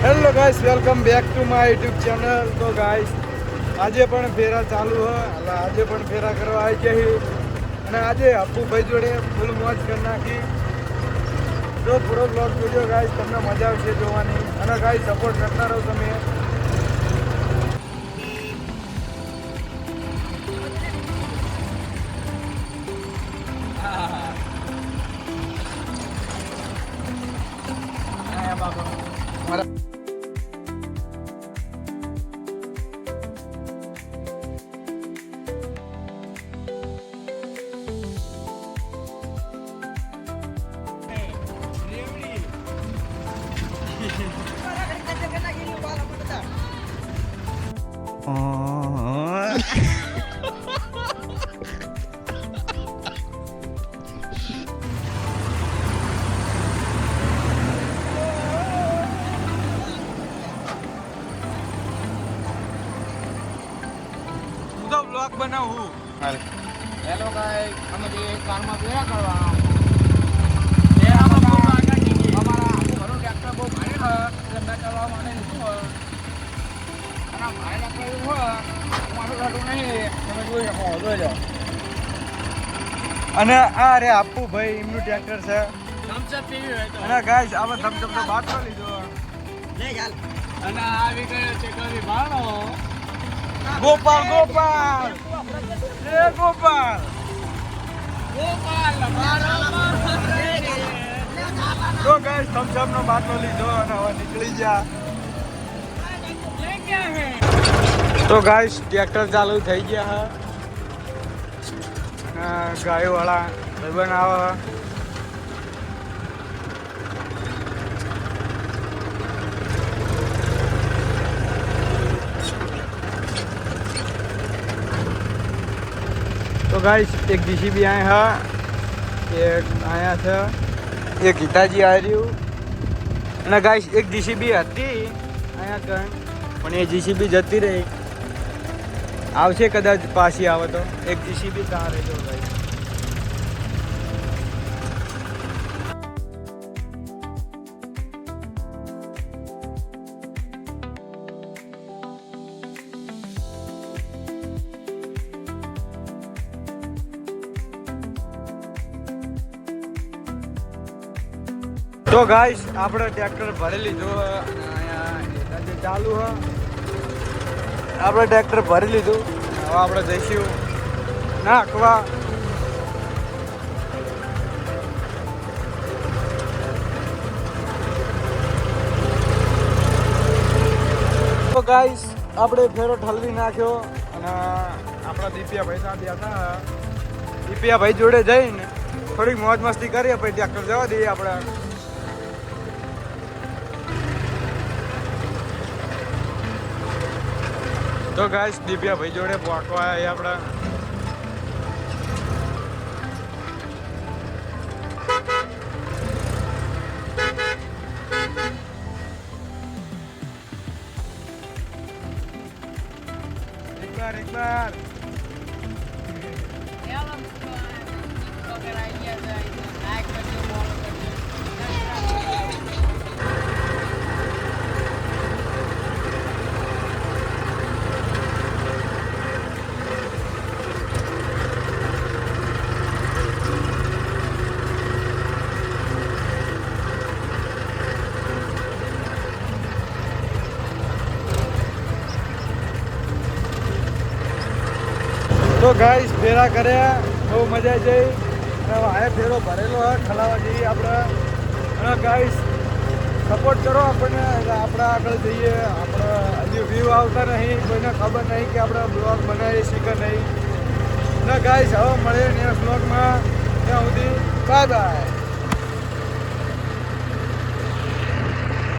Hello guys, welcome back to my YouTube channel. તો guys આજે પણ ફેરા ચાલુ હ એટલે આજે પણ ફેરા કરવા આવી ગયા અને આજે અપ્પુભાઈ જોડે ફૂલ મોજ કરી નાખી. જો પૂરો બ્લોગ જોજો ગાઈસ, તમને મજા આવશે જોવાની અને ગાઈસ સપોર્ટ કરતા રહો તમે. બ્લોગ બનાવું. હેલો ગાઈસ, અમે જે કારમાં ફેરા કરવા અમારા આખું ઘરનું ટ્રેક્ટર બહુ ભારે છે એટલે મેં ચલાવવા માટે લીધું હોય અને આ ભારે ટ્રેક્ટર એવું હોય મારું ઘરનું નહીં, તમે જોઈ શકો જોઈ લો. અને આ રે અપ્પુભાઈ એમનું ટ્રેક્ટર છે થમ્સઅપ પીવી હોય તો અને ગાઈસ આપણે થમ્સઅપ તો બાદ કરી લીધો. લે ચાલ. અને આ આવી ગયો છે કવિ ભાણો ગોપાલ ગોપાલ એ ગોપાલ તો ગાઈસ થમ્સઅપ નો બાટલો લીધો અને હવે નીકળી ગયા. તો ગાઈસ ટ્રેક્ટર ચાલુ થઈ ગયા હે અને ગાયો વાળા ભાઈબંધ આવે. तो गाइस एक जीसीबी आए हैं, एक आया था, एक गीताजी आ रही हूँ અને ગાઈસ એક જીસીબી હતી અહીંયા કણ પણ એ જીસીબી જતી રહી. આવશે કદાચ પાછી આવે તો એક જીસીબી ત્યાં રહેજો ગાઈસ. તો ગાઈસ આપણે ટ્રેક્ટર ભરી લીધું અને અહીંયા ચાલુ હ આપણે ટ્રેક્ટર ભરી લીધું. હવે આપણે જઈશું નાખવા. તો ગાઈસ આપણે ફેરો ઠલવી નાખ્યો અને આપણા દીપિયાભાઈ ત્યાં બેઠા. દીપિયાભાઈ જોડે જઈને થોડીક મોજ મસ્તી કરીએ પછી ટ્રેક્ટર જવા દઈએ આપણે. તો ગાઈસ દિવ્યાભાઈ જોડે પહોંચવા આવ્યા આપણા. એક બાર તો ગાઈસ ફેરા કર્યા, બહુ મજા આવી જઈ. હવે આ ફેરો ભરેલો હોય ખલાવા જઈએ આપણે. અને ગાઈસ સપોર્ટ કરો આપણને એટલે આપણે આગળ જઈએ. આપણે હજી વ્યૂ આવતા નહીં, કોઈને ખબર નહીં કે આપણે બ્લોગ બનાવીએ છીએ કે નહીં. અને ગાઈસ હવે મળીએ નેક્સ્ટ બ્લોગમાં. ત્યાં સુધી બાય બાય.